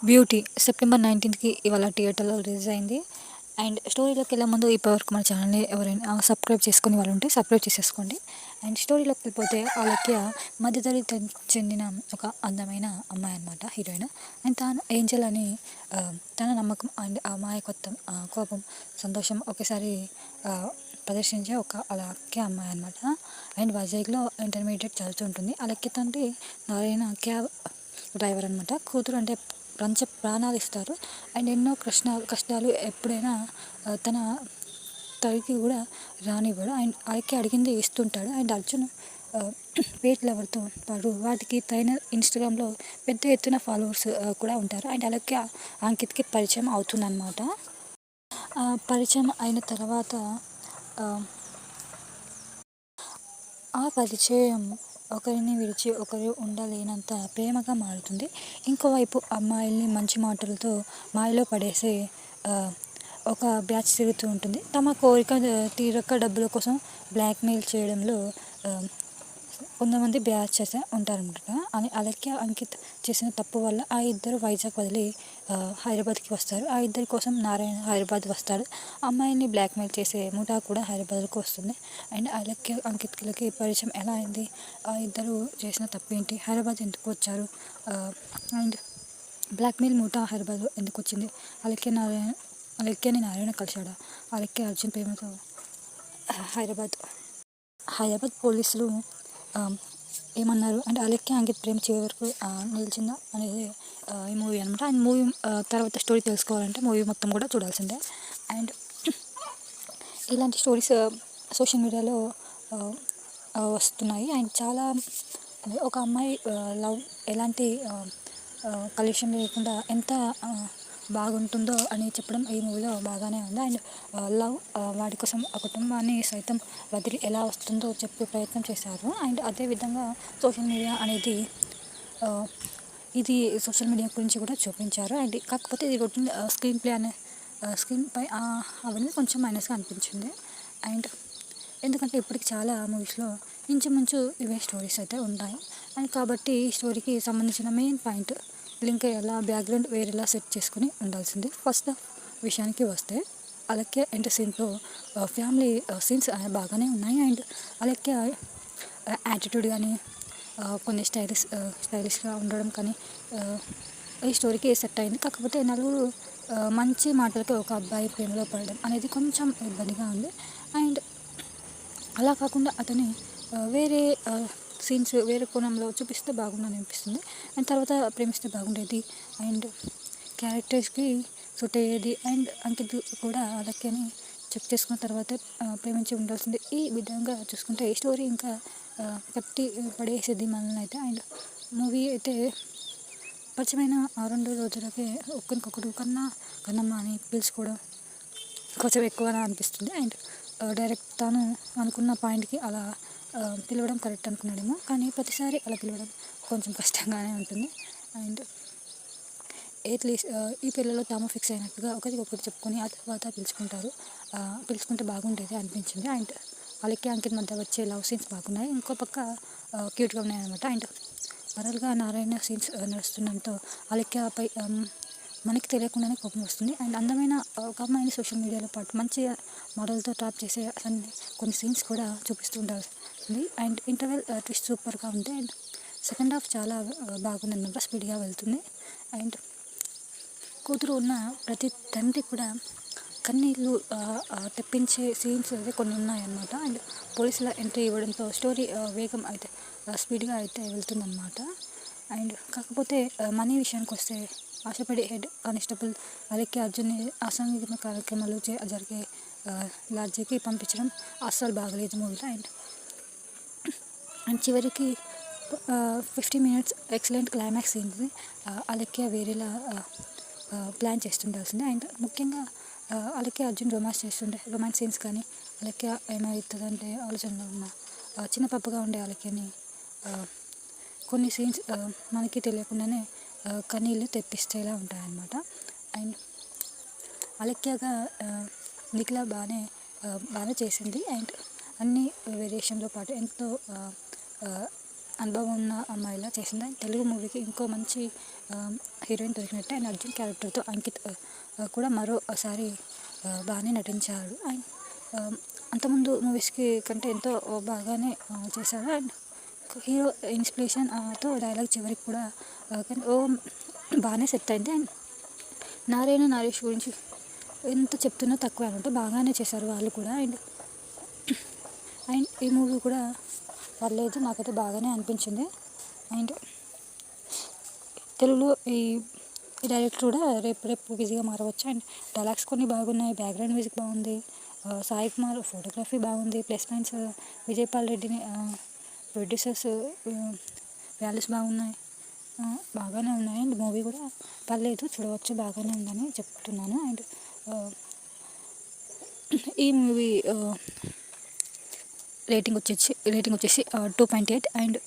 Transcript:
Beauty September 19కి ఇవాళ థియేటర్లో release అయింది. అండ్ స్టోరీలోకి వెళ్ళే ముందు ఇప్పటివరకు మన ఛానల్ని ఎవరైనా సబ్స్క్రైబ్ చేసుకుని వాళ్ళు ఉంటే సబ్స్క్రైబ్ చేసేసుకోండి. అండ్ స్టోరీలోకి వెళ్ళిపోతే అలక్య మధ్యతరగతి చెందిన ఒక అందమైన అమ్మాయి అనమాట, హీరోయిన్. అండ్ తాను ఏంజల్ అని తన నమ్మకం అండ్ అమాయకత్వం, కోపం, సంతోషం ఒకేసారి ప్రదర్శించే ఒక అలక్య అమ్మాయి అనమాట. అండ్ వైజాగ్లో ఇంటర్మీడియట్ చదువుతుంటుంది. అలక్య తండ్రి నారాయణ క్యాబ్ డ్రైవర్ అనమాట. కూతురు అంటే ప్రాణాలు ఇస్తారు. అండ్ ఎన్నో కష్టాలు ఎప్పుడైనా తన తల్లికి కూడా రానివ్వడు. అండ్ అలక్కి అడిగింది ఇస్తుంటాడు. అండ్ అర్జున్ పేట్ లవర్తో పాటు వాటికి తగిన ఇన్స్టాగ్రామ్లో పెద్ద ఎత్తున ఫాలోవర్స్ కూడా ఉంటారు. అండ్ అలక్కి అంకిత్కి పరిచయం అవుతుందన్నమాట. పరిచయం అయిన తర్వాత ఆ పరిచయం ఒకరిని విడిచి ఒకరు ఉండలేనంత ప్రేమగా మారుతుంది. ఇంకోవైపు అమ్మాయిల్ని మంచి మాటలతో మాయలో పడేసే ఒక బ్యాచ్ తిరుగుతూ ఉంటుంది. తమ కోరిక తీరక డబ్బుల కోసం బ్లాక్మెయిల్ చేయడంలో కొంతమంది బ్యాచెస్ ఉంటారనమాట. అని అలక్య అంకిత్ చేసిన తప్పు వల్ల ఆ ఇద్దరు వైజాగ్ వదిలి హైదరాబాద్కి వస్తారు. ఆ ఇద్దరి కోసం నారాయణ హైదరాబాద్ వస్తాడు. అమ్మాయిని బ్లాక్మెయిల్ చేసే ముఠా కూడా హైదరాబాద్కి వస్తుంది. అండ్ అలక్య అంకిత్లకి పరిచయం ఎలా అయింది, ఆ ఇద్దరు చేసిన తప్పు ఏంటి, హైదరాబాద్ ఎందుకు వచ్చారు, అండ్ బ్లాక్మెయిల్ ముఠా హైదరాబాద్ ఎందుకు వచ్చింది, అలక్యని నారాయణ కలిశాడా, అలక్య అర్జున్ ప్రేమతో హైదరాబాద్ పోలీసులు ఏమన్నారు, అండ్ అలక్య అంకిత్ ప్రేమ చివరి వరకు నిలిచిందా అనేది ఈ మూవీ అనమాట. అండ్ మూవీ తర్వాత స్టోరీ తెలుసుకోవాలంటే మూవీ మొత్తం కూడా చూడాల్సిందే. అండ్ ఇలాంటి స్టోరీస్ సోషల్ మీడియాలో వస్తున్నాయి. అండ్ చాలా ఒక అమ్మాయి లవ్ ఎలాంటి కల్యూషన్ లేకుండా ఎంత బాగుంటుందో అని చెప్పడం ఈ మూవీలో బాగానే ఉంది. అండ్ లవ్ వాడి కోసం ఆ కుటుంబాన్ని సైతం వదిలి ఎలా వస్తుందో చెప్పే ప్రయత్నం చేశారు. అండ్ అదేవిధంగా సోషల్ మీడియా అనేది ఇది సోషల్ మీడియా గురించి కూడా చూపించారు. అండ్ కాకపోతే ఇది రొటీన్ స్క్రీన్ ప్లే అనే స్క్రీన్ పై అవన్నీ కొంచెం మైనస్గా అనిపించింది. అండ్ ఎందుకంటే ఇప్పటికి చాలా మూవీస్లో ఇంచుమించు ఇవే స్టోరీస్ అయితే ఉంటాయి. అండ్ కాబట్టి ఈ స్టోరీకి సంబంధించిన మెయిన్ పాయింట్ లింక్ ఎలా బ్యాక్గ్రౌండ్ వేరేలా సెట్ చేసుకుని ఉండాల్సింది. ఫస్ట్ విషయానికి వస్తే అలక్య ఎంటర్ సీన్లో ఫ్యామిలీ సీన్స్ బాగానే ఉన్నాయి. అండ్ అలక్య యాటిట్యూడ్ కానీ కొన్ని స్టైలిష్గా ఉండడం కానీ ఈ స్టోరీకి సెట్ అయింది. కాకపోతే నలుగురు మంచి మాటలకి ఒక అబ్బాయి ప్రేమలో పడడం అనేది కొంచెం ఇబ్బందిగా ఉంది. అండ్ అలా కాకుండా అతని వేరే సీన్స్ వేరే కోణంలో చూపిస్తే బాగుందని అనిపిస్తుంది. అండ్ తర్వాత ప్రేమిస్తే బాగుండేది అండ్ క్యారెక్టర్స్కి సూట్ అయ్యేది. అండ్ అంకిత్ కూడా అలక్యని చెక్ చేసుకున్న తర్వాత ప్రేమించి ఉండాల్సింది. ఈ విధంగా చూసుకుంటే ఈ స్టోరీ ఇంకా కట్టి పడేసేది మనల్ని అయితే. అండ్ మూవీ అయితే పరిచయమైన 2 రోజులకే ఒకరికొకరు కన్నమ్మ అని పిలుచుకోవడం కొంచెం ఎక్కువగా అనిపిస్తుంది. అండ్ డైరెక్ట్ తాను అనుకున్న పాయింట్కి అలా పిలవడం కరెక్ట్ అనుకున్నాడేమో, కానీ ప్రతిసారి అలా పిలవడం కొంచెం కష్టంగానే ఉంటుంది. అండ్ ఎట్లీస్ట్ ఈ పిల్లలు తాము ఫిక్స్ అయినట్టుగా ఒకరికొకరు చెప్పుకొని ఆ తర్వాత పిలుచుకుంటే బాగుండేది అనిపించింది. అండ్ అలక్య అంకిత్ మధ్య వచ్చే లవ్ సీన్స్ బాగున్నాయి. ఇంకో పక్క క్యూట్గా ఉన్నాయి అనమాట. అండ్ వరల్గా నారాయణ సీన్స్ నడుస్తుండడంతో అలక్యపై మనకి తెలియకుండానే కోపం వస్తుంది. అండ్ అందమైన ఒక అమ్మాయిని సోషల్ మీడియాలో పాటు మంచి మోడల్తో టాప్ చేసే కొన్ని సీన్స్ కూడా చూపిస్తూ ఉండాల్సింది. అండ్ ఇంటర్వెల్ ట్విస్ట్ సూపర్గా ఉంది. అండ్ సెకండ్ హాఫ్ చాలా బాగుంది అనమాట, స్పీడ్గా వెళ్తుంది. అండ్ కూతురు ఉన్న ప్రతి తండ్రి కూడా కన్నీళ్ళు తెప్పించే సీన్స్ అయితే కొన్ని ఉన్నాయన్నమాట. అండ్ పోలీసుల ఎంట్రీ ఇవ్వడంతో స్టోరీ వేగం అయితే స్పీడ్గా అయితే వెళ్తుందన్నమాట. అండ్ కాకపోతే మనీ విషయానికి వస్తే ఆశపడి హెడ్ కానిస్టేబుల్ అలక్య అర్జున్ని అసాంఘిక కార్యక్రమాలు జరిగే లాడ్జికి పంపించడం అస్సలు బాగలేదు మూవీలో. అండ్ చివరికి 50 minutes ఎక్సలెంట్ క్లైమాక్స్ ఏంటి అలక్య వేరేలా ప్లాన్ చేస్తుండాల్సిందే. అండ్ ముఖ్యంగా అలక్య అర్జున్ రొమాన్స్ సీన్స్ కానీ అలక్య ఏమవుతుందంటే ఆలోచనలో ఉన్న చిన్న పాపగా ఉండే అలక్యని కొన్ని సీన్స్ మనకి తెలియకుండానే కన్నీళ్ళు తెప్పిస్తేలా ఉంటాయన్నమాట. అండ్ అలక్యగా నిఖిల బాగానే చేసింది. అండ్ అన్ని వేరియేషన్తో పాటు ఎంతో అనుభవం ఉన్న అమ్మాయిలా చేసింది. అండ్ తెలుగు మూవీకి ఇంకో మంచి హీరోయిన్ దొరికినట్టే. అండ్ అర్జున్ క్యారెక్టర్తో అంకిత్ కూడా మరోసారి బాగానే నటించాడు. అండ్ అంతకుముందు మూవీస్కి కంటే ఎంతో బాగానే చేశాడు. అండ్ హీరో ఇన్స్పిరేషన్తో డైలాగ్ చివరికి కూడా కానీ బాగానే సెట్ అయింది. అండ్ నారాయణ నరేష్ గురించి ఎంత చెప్తున్నా తక్కువ అనమాట, బాగానే చేశారు వాళ్ళు కూడా. అండ్ ఈ మూవీ కూడా పర్లేదు, నాకైతే బాగానే అనిపించింది. అండ్ తెలుగులో ఈ డైరెక్టర్ కూడా రేపు బిజీగా మారవచ్చు. అండ్ డైలాగ్స్ కొన్ని బాగున్నాయి, బ్యాక్గ్రౌండ్ మ్యూజిక్ బాగుంది, సాయి కుమార్ ఫోటోగ్రఫీ బాగుంది, ప్లస్ పాయింట్స్ విజయపాల్ రెడ్డిని ప్రొడ్యూసర్స్ వాల్యూస్ బాగున్నాయి, బాగానే ఉన్నాయి. అండ్ మూవీ కూడా పర్లేదు, చూడవచ్చు, బాగానే ఉందని చెప్తున్నాను. అండ్ ఈ మూవీ రేటింగ్ వచ్చేసి 2.8. అండ్